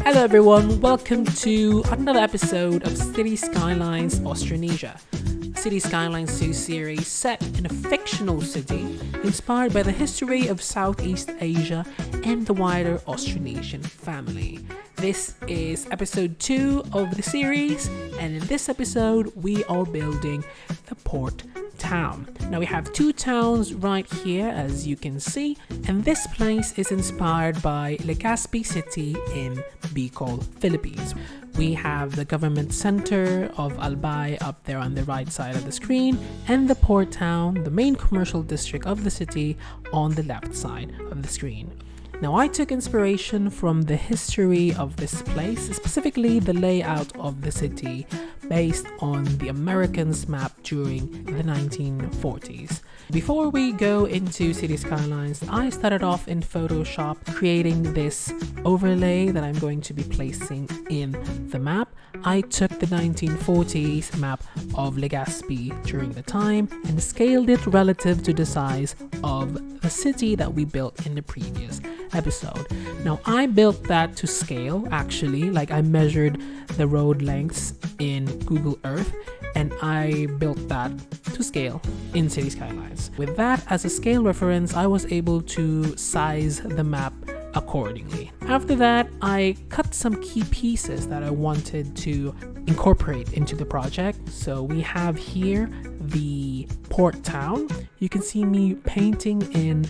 Hello everyone, welcome to another episode of City Skylines Austronesia, a City Skylines 2 series set in a fictional city inspired by the history of Southeast Asia and the wider Austronesian family. This is episode 2 of the series, and in this episode we are building the port town. Now we have two towns right here, as you can see, and this place is inspired by Legazpi city in Bicol, Philippines. We have the government center of Albay up there on the right side of the screen, and the port town, the main commercial district of the city, on the left side of the screen. Now I took inspiration from the history of this place, specifically the layout of the city based on the Americans' map during the 1940s. Before we go into City Skylines, I started off in Photoshop creating this overlay that I'm going to be placing in the map. I took the 1940s map of Legazpi during the time and scaled it relative to the size of the city that we built in the previous episode. Now I built that to scale, actually, like I measured the road lengths in Google Earth and I built that to scale in City Skylines. With that as a scale reference, I was able to size the map accordingly. After that, I cut some key pieces that I wanted to incorporate into the project. So we have here the port town. You can see me painting in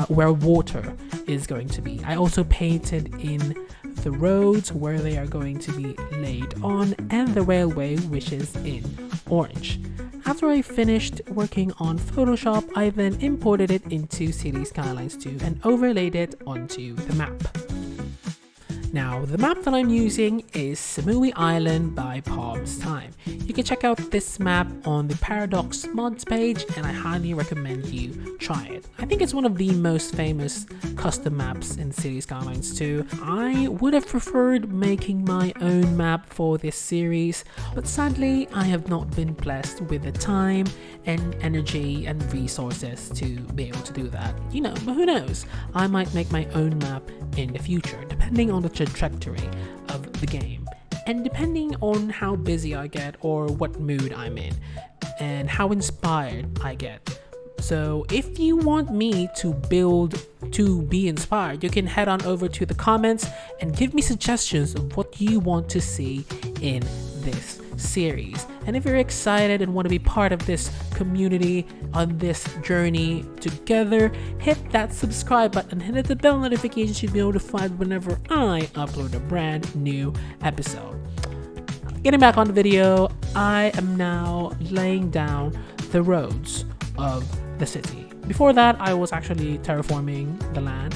where water is going to be. I also painted in the roads where they are going to be laid on, and the railway, which is in orange. After I finished working on Photoshop, I then imported it into City Skylines 2 and overlaid it onto the map. Now, the map that I'm using is Samui Island by Palms Time. You can check out this map on the Paradox mods page, and I highly recommend you try it. I think it's one of the most famous custom maps in City Skylines 2. I would have preferred making my own map for this series, but sadly I have not been blessed with the time and energy and resources to be able to do that. But who knows? I might make my own map in the future, depending on the trajectory of the game and depending on how busy I get or what mood I'm in and how inspired I get. So if you want me to be inspired, you can head on over to the comments and give me suggestions of what you want to see in this series. And if you're excited and want to be part of this community on this journey together, hit that subscribe button and hit the bell notification to be notified whenever I upload a brand new episode. Getting back on the video, I am now laying down the roads of the city. Before that, I was actually terraforming the land.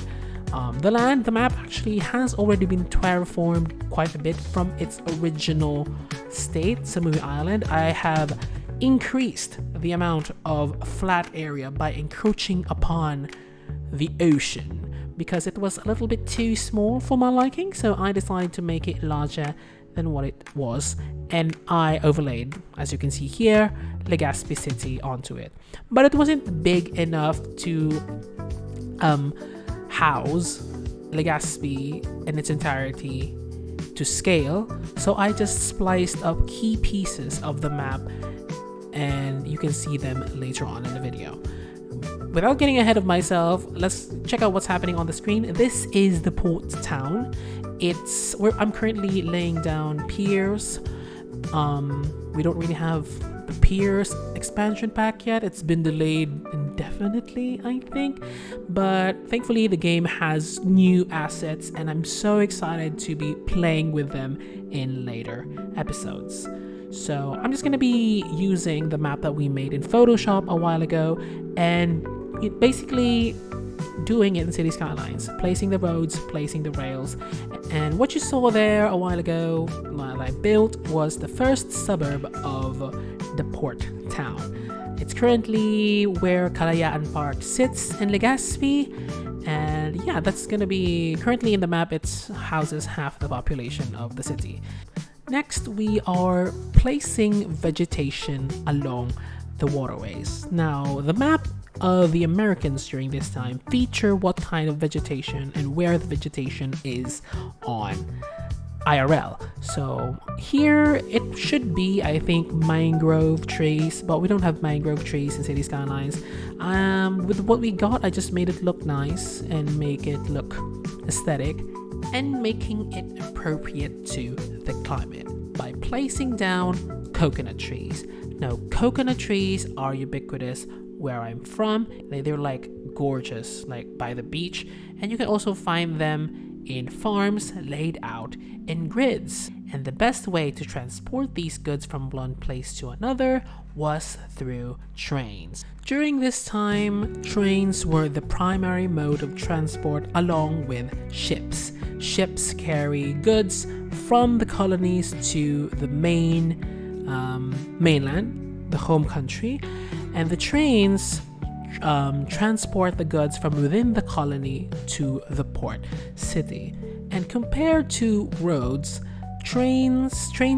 The map actually has already been terraformed quite a bit from its original state, Samui Island. I have increased the amount of flat area by encroaching upon the ocean because it was a little bit too small for my liking, so I decided to make it larger than what it was, and I overlaid, as you can see here, Legazpi city onto it. But it wasn't big enough to house Legazpi in its entirety to scale, so I just spliced up key pieces of the map, and you can see them later on in the video. Without getting ahead of myself, let's check out what's happening on the screen. This is the port town. It's where I'm currently laying down piers. We don't really have the piers expansion pack yet. It's been delayed indefinitely, I think, but thankfully the game has new assets and I'm so excited to be playing with them in later episodes. So I'm just going to be using the map that we made in Photoshop a while ago and basically doing it in City Skylines, placing the roads, placing the rails. And what you saw there a while ago while I built was the first suburb of the port town. It's currently where Kalayaan Park sits in Legazpi, and yeah, that's gonna be currently in the map. It houses half the population of the city. Next, we are placing vegetation along the waterways. Now, the map the Americans during this time feature what kind of vegetation and where the vegetation is on IRL. So here it should be, I think, mangrove trees, but we don't have mangrove trees in City Skylines. With what we got, I just made it look nice and make it look aesthetic and making it appropriate to the climate by placing down coconut trees. Now, coconut trees are ubiquitous where I'm from. They're like gorgeous, like by the beach, and you can also find them in farms laid out in grids. And the best way to transport these goods from one place to another was through trains. During this time, trains were the primary mode of transport along with ships. Ships carry goods from the colonies to the mainland, the home country, and the trains transport the goods from within the colony to the port city. And compared to roads, train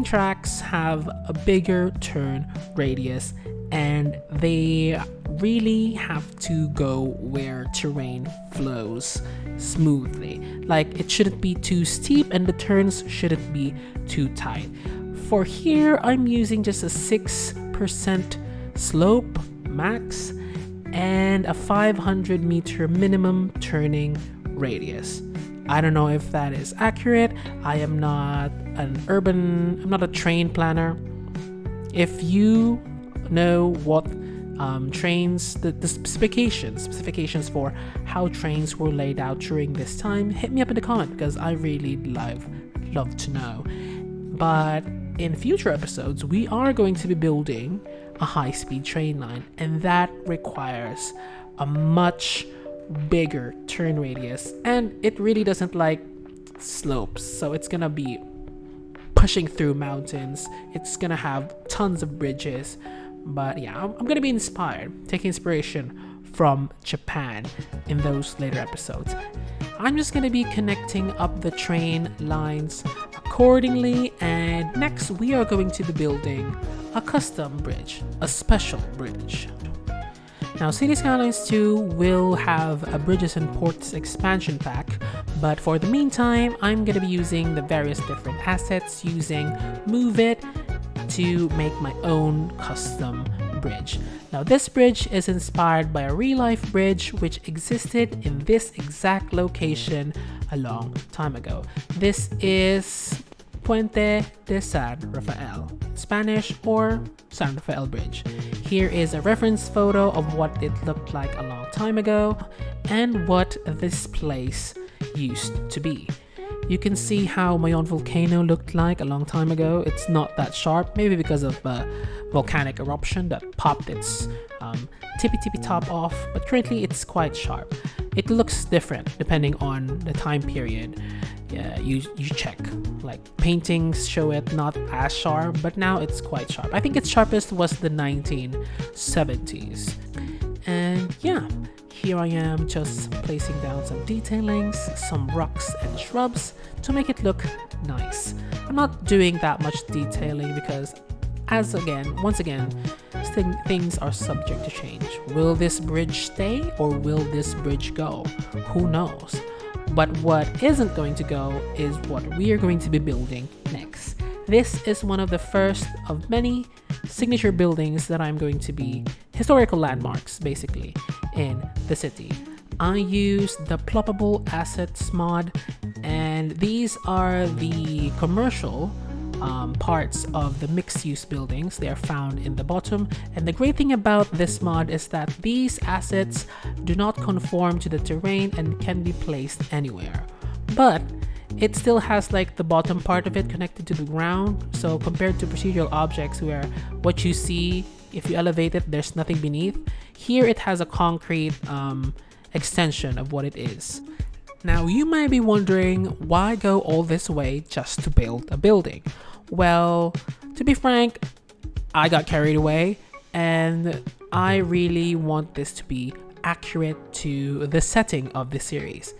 tracks have a bigger turn radius, and they really have to go where terrain flows smoothly. Like, it shouldn't be too steep and the turns shouldn't be too tight. For here, I'm using just a 6% slope max and a 500 meter minimum turning radius. I don't know if that is accurate. I am not I'm not a train planner. If you know what trains, the specifications for how trains were laid out during this time, hit me up in the comment, because I really love to know. But in future episodes, we are going to be building a high-speed train line, and that requires a much bigger turn radius, and it really doesn't like slopes, so it's gonna be pushing through mountains. It's gonna have tons of bridges. But yeah, I'm gonna be taking inspiration from Japan in those later episodes. I'm just gonna be connecting up the train lines accordingly, and next we are going to be building a custom bridge, a special bridge. Now, City Skylines 2 will have a Bridges and Ports expansion pack, but for the meantime, I'm going to be using the various different assets using Move It to make my own custom bridge. Now, this bridge is inspired by a real-life bridge which existed in this exact location a long time ago. This is Puente de San Rafael, Spanish, or San Rafael Bridge. Here is a reference photo of what it looked like a long time ago and what this place used to be. You can see how Mayon volcano looked like a long time ago. It's not that sharp, maybe because of a volcanic eruption that popped its tippy top off, but currently it's quite sharp. It looks different depending on the time period. Yeah, you check. Like, paintings show it not as sharp, but now it's quite sharp. I think its sharpest was the 1970s. And yeah, here I am just placing down some detailings, some rocks and shrubs to make it look nice. I'm not doing that much detailing because, once again, things are subject to change. Will this bridge stay or will this bridge go? Who knows? But what isn't going to go is what we are going to be building next. This is one of the first of many signature buildings that I'm going to be historical landmarks, basically, in the city. I used the Ploppable Assets mod, and these are the commercial parts of the mixed-use buildings. They are found in the bottom, and the great thing about this mod is that these assets do not conform to the terrain and can be placed anywhere, but it still has like the bottom part of it connected to the ground. So compared to procedural objects where what you see, if you elevate it, there's nothing beneath, here it has a concrete extension of what it is. Now, you might be wondering, why go all this way just to build a building? Well, to be frank, I got carried away, and I really want this to be accurate to the setting of the series.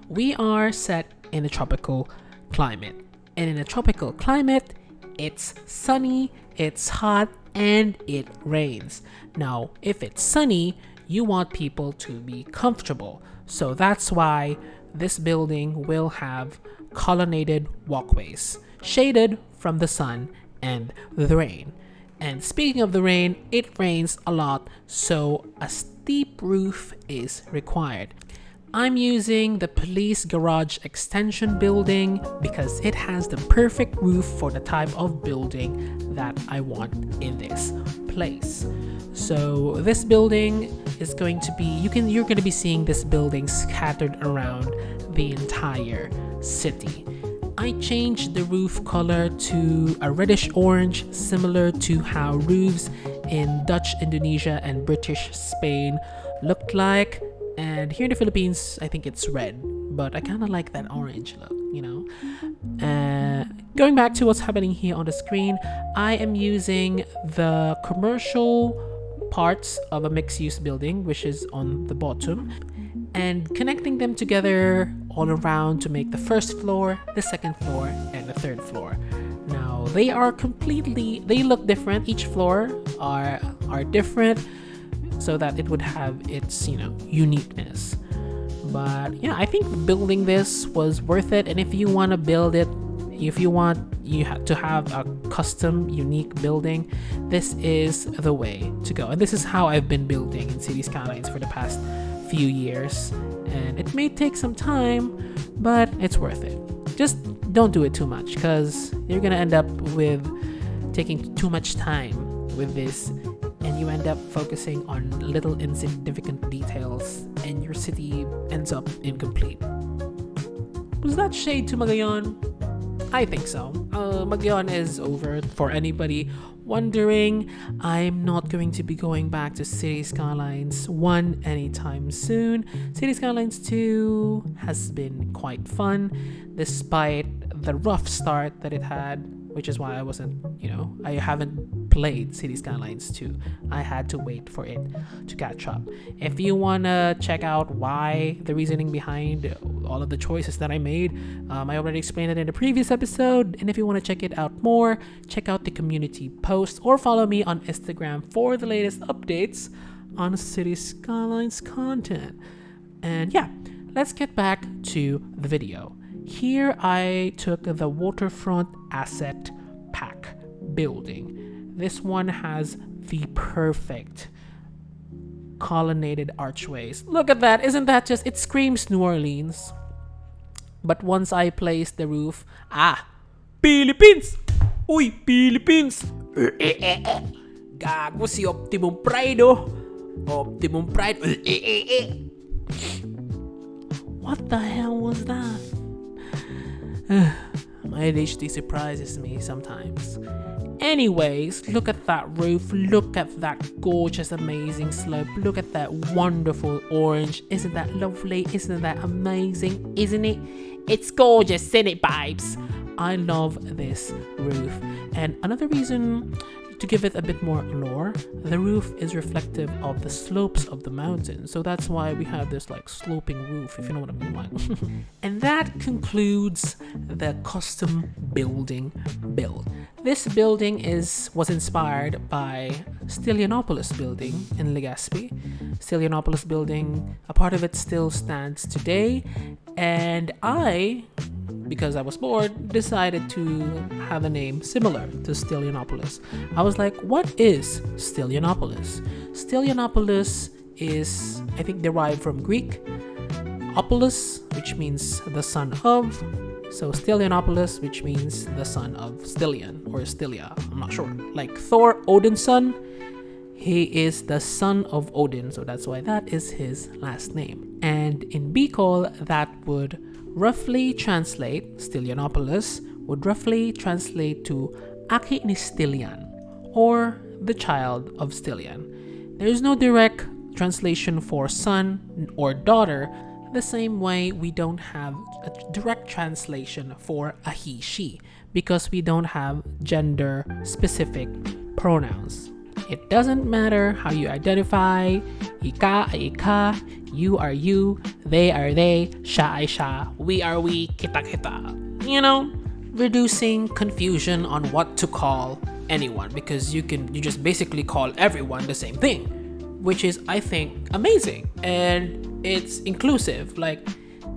We are set in a tropical climate, and in a tropical climate, it's sunny, it's hot, and it rains. Now, if it's sunny, You want people to be comfortable. So that's why this building will have colonnaded walkways, shaded from the sun and the rain. And speaking of the rain, it rains a lot, so a steep roof is required. I'm using the police garage extension building because it has the perfect roof for the type of building that I want in this place. So this building is going to be, you're going to be seeing this building scattered around the entire city. I changed the roof color to a reddish orange, similar to how roofs in Dutch Indonesia and British Spain looked like. And here in the Philippines, I think it's red, but I kind of like that orange look, you know. Going back to what's happening here on the screen, I am using the commercial parts of a mixed-use building, which is on the bottom, and connecting them together all around to make the first floor, the second floor, and the third floor. Now, they look different. Each floor are different, so that it would have its, uniqueness. But yeah, I think building this was worth it. And if you want to build it, you have to have a custom, unique building, this is the way to go. And this is how I've been building in City Skylines for the past few years. And it may take some time, but it's worth it. Just don't do it too much, because you're gonna end up with taking too much time with this, and you end up focusing on little insignificant details, and your city ends up incomplete. Was that shade to Magayon? I think so. Magayon is over. For anybody wondering, I'm not going to be going back to City Skylines 1 anytime soon. City Skylines 2 has been quite fun, despite the rough start that it had, which is why I haven't played City Skylines 2. I had to wait for it to catch up. If you want to check out why, the reasoning behind all of the choices that I made, I already explained it in a previous episode. And if you want to check it out more, check out the community post or follow me on Instagram for the latest updates on City Skylines content. And yeah, let's get back to the video. Here I took the waterfront asset pack building. This one has the perfect colonnaded archways. Look at that. Isn't that just, it screams New Orleans. But once I placed the roof, Philippines! Uy, Philippines! Gago si Optimum Pride, oh. Optimum Pride. What the hell was that? My ADHD surprises me sometimes. Anyways, look at that roof. Look at that gorgeous, amazing slope. Look at that wonderful orange. Isn't that lovely? Isn't that amazing? Isn't it? It's gorgeous, isn't it, babes? I love this roof. And another reason to give it a bit more lore, the roof is reflective of the slopes of the mountain. So that's why we have this like sloping roof, if you know what I mean. Like. And that concludes the custom building build. This building was inspired by Stylianopolis building in Legazpi. Stylianopolis building, a part of it still stands today. And because I was bored, decided to have a name similar to Stylianopolis. I was like, what is Stylianopolis? Stylianopolis is, I think, derived from Greek. Opolis, which means the son of. So Stylianopolis, which means the son of Stylian or Stylia. I'm not sure. Like Thor, Odin's son. He is the son of Odin, so that's why that is his last name. And in Bicol, that would roughly translate, Stylianopolis would roughly translate to Aki ni Stylian, or the child of Stylian. There is no direct translation for son or daughter, the same way we don't have a direct translation for a he, she, because we don't have gender specific pronouns. It doesn't matter how you identify. Ika ay ika, you are you, they are they, siya ay siya, we are we, kita kita. You know, reducing confusion on what to call anyone, because you just basically call everyone the same thing. which is, I think, amazing, and it's inclusive. Like,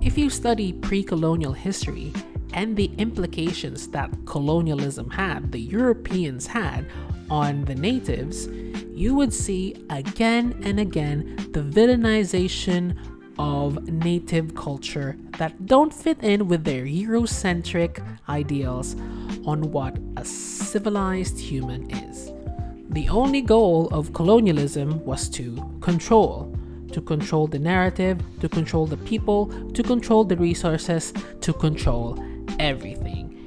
if you study pre-colonial history and the implications that colonialism had, the Europeans had on the natives, you would see again and again the villainization of native culture that don't fit in with their Eurocentric ideals on what a civilized human is. The only goal of colonialism was to control the narrative, to control the people, to control the resources, to control everything.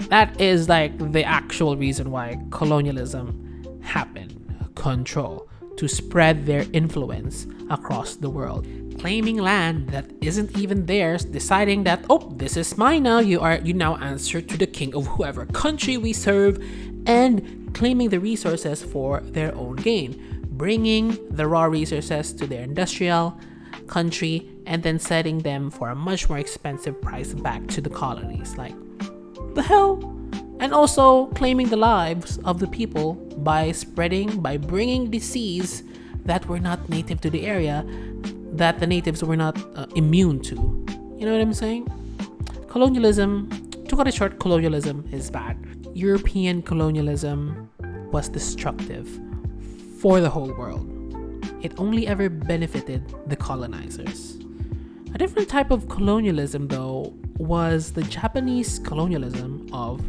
That is like the actual reason why colonialism happened. Control, to spread their influence across the world. Claiming land that isn't even theirs, deciding that, oh, this is mine now, you now answer to the king of whoever country we serve, and claiming the resources for their own gain, bringing the raw resources to their industrial country and then selling them for a much more expensive price back to the colonies. Like, the hell? And also claiming the lives of the people by bringing disease that were not native to the area, that the natives were not immune to. You know what I'm saying? Colonialism, to cut it short, colonialism is bad. European colonialism was destructive for the whole world. It only ever benefited the colonizers. A different type of colonialism, though, was the Japanese colonialism of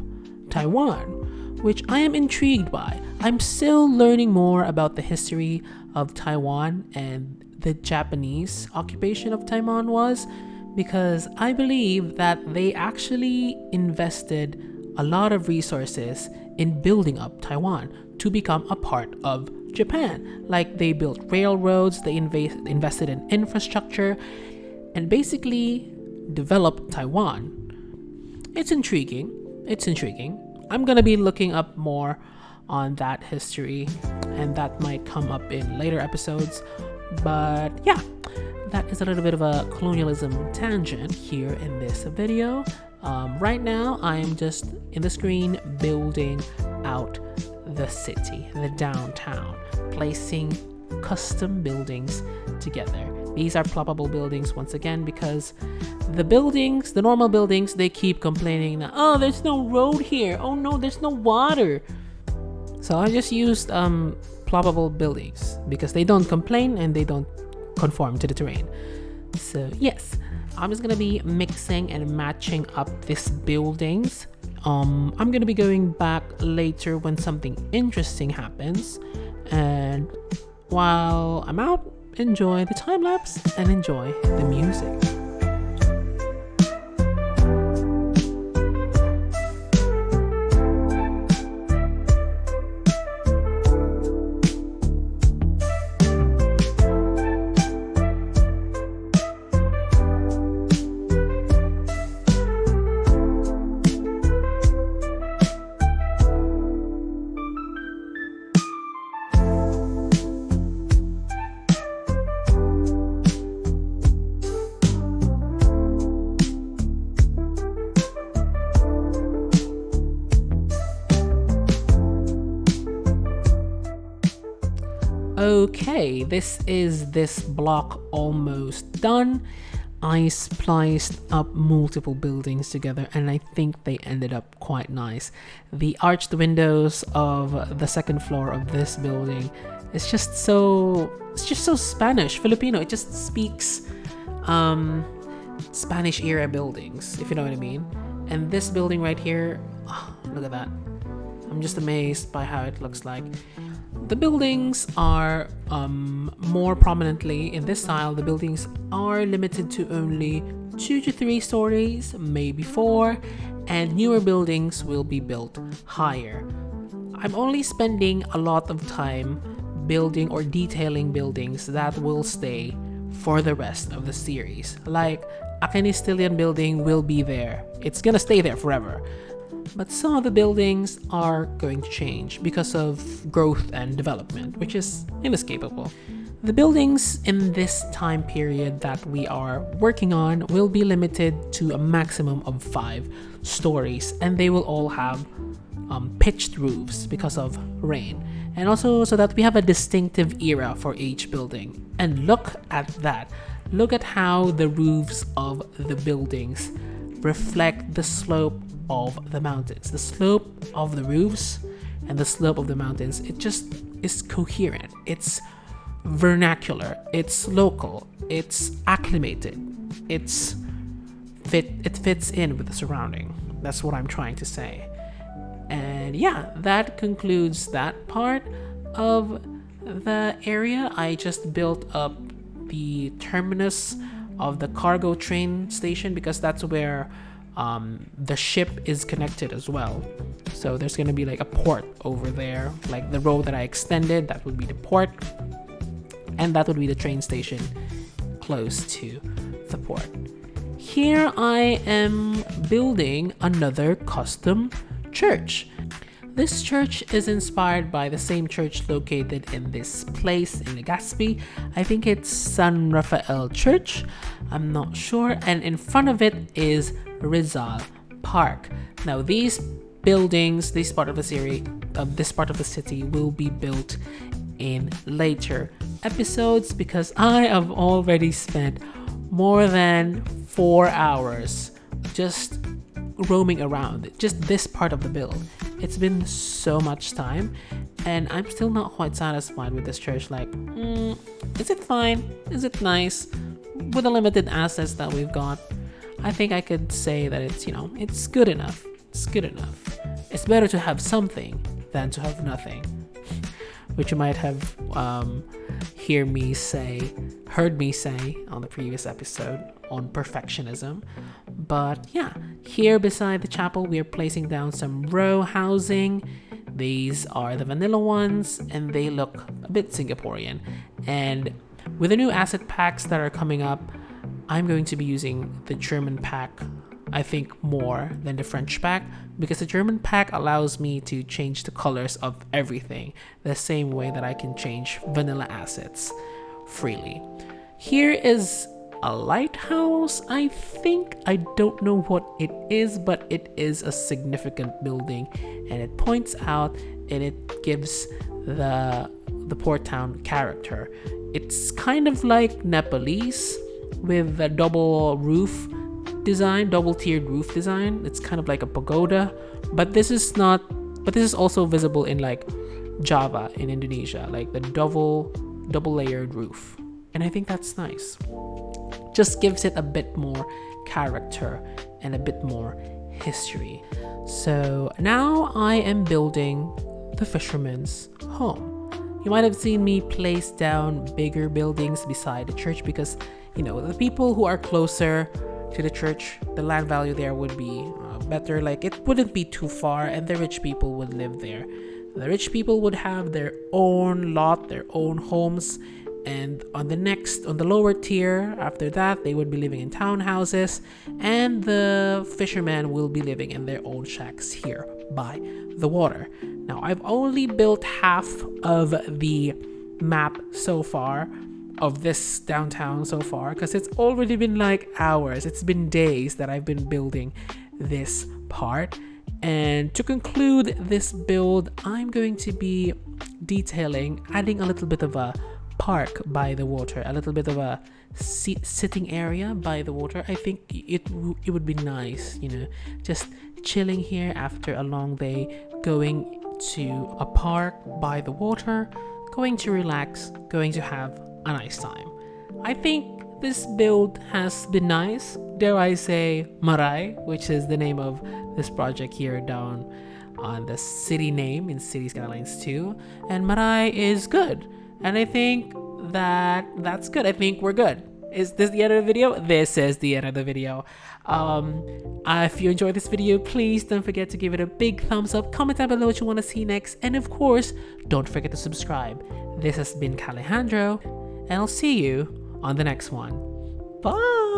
Taiwan, which I am intrigued by. I'm still learning more about the history of Taiwan and the Japanese occupation of Taiwan was, because I believe that they actually invested a lot of resources in building up Taiwan to become a part of Japan. Like, they built railroads, they invested in infrastructure, and basically developed Taiwan. It's intriguing. I'm gonna be looking up more on that history, and that might come up in later episodes. But yeah, that is a little bit of a colonialism tangent here in this video. Right now, I'm just in the screen building out the city, the downtown, placing custom buildings together. These are ploppable buildings once again, because the normal buildings, they keep complaining that, oh, there's no road here. Oh no, there's no water. So I just used ploppable buildings because they don't complain and they don't conform to the terrain. So yes, I'm just gonna be mixing and matching up these buildings. I'm gonna be going back later when something interesting happens, and while I'm out, enjoy the time lapse and enjoy the music. Okay, this block almost done. I spliced up multiple buildings together and I think they ended up quite nice. The arched windows of the second floor of this building is just so Spanish, Filipino. It just speaks Spanish era buildings, if you know what I mean. And this building right here, oh, look at that. I'm just amazed by how it looks like. The buildings are more prominently in this style. The buildings are limited to only 2 to 3 stories, maybe 4, and newer buildings will be built higher. I'm only spending a lot of time building or detailing buildings that will stay for the rest of the series. Like, a Castilian building will be there. It's gonna stay there forever. But some of the buildings are going to change because of growth and development, which is inescapable. The buildings in this time period that we are working on will be limited to a maximum of 5 stories, and they will all have pitched roofs because of rain, and also so that we have a distinctive era for each building. And look at that. Look at how the roofs of the buildings reflect the slope of the mountains. The slope of the roofs and the slope of the mountains, it just is coherent. It's vernacular, it's local, it's acclimated, it fits in with the surrounding. That's what I'm trying to say. And yeah, that concludes that part of the area. I just built up the terminus of the cargo train station because that's where the ship is connected as well. So there's gonna be like a port over there, like the road that I extended, that would be the port, and that would be the train station close to the port. Here I am building another custom church. This church is inspired by the same church located in this place in Legazpi. I think it's San Rafael Church, I'm not sure, and in front of it is Rizal Park. Now these buildings, this part of the city will be built in later episodes because I have already spent more than 4 hours just roaming around just this part of the build. It's been so much time and I'm still not quite satisfied with this church. Like, is it fine? Is it nice? With the limited assets that we've got, I think I could say that it's, it's good enough. It's good enough. It's better to have something than to have nothing, which you might have heard me say on the previous episode on perfectionism. But yeah, here beside the chapel we are placing down some row housing. These are the vanilla ones and they look a bit Singaporean, and with the new asset packs that are coming up, I'm going to be using the German pack, I think, more than the French pack, because the German pack allows me to change the colors of everything the same way that I can change vanilla assets freely. Here is a lighthouse, I think. I don't know what it is, but it is a significant building and it points out and it gives the port town character. It's kind of like Nepalese with a double tiered roof design. It's kind of like a pagoda, but this is also visible in like Java in Indonesia, like the double layered roof. And I think that's nice. Just gives it a bit more character and a bit more history. So now I am building the fisherman's home. You might have seen me place down bigger buildings beside the church because, the people who are closer to the church, the land value there would be better. Like, it wouldn't be too far and the rich people would live there. The rich people would have their own lot, their own homes, and on the lower tier after that, they would be living in townhouses, and the fishermen will be living in their own shacks here by the water. Now, I've only built half of the map so far of this downtown so far because it's already been like hours. It's been days that I've been building this part. And to conclude this build, I'm going to be adding a little bit of a park by the water, a little bit of a sitting area by the water. I think it would be nice, just chilling here after a long day, going to a park by the water, going to relax, going to have a nice time. I think this build has been nice. Dare I say Maraii, which is the name of this project here down on the city name in City Skylines 2. And Maraii is good. And I think that's good. I think we're good. Is this the end of the video? This is the end of the video. If you enjoyed this video, please don't forget to give it a big thumbs up. Comment down below what you want to see next. And of course, don't forget to subscribe. This has been Alejandro, and I'll see you on the next one. Bye!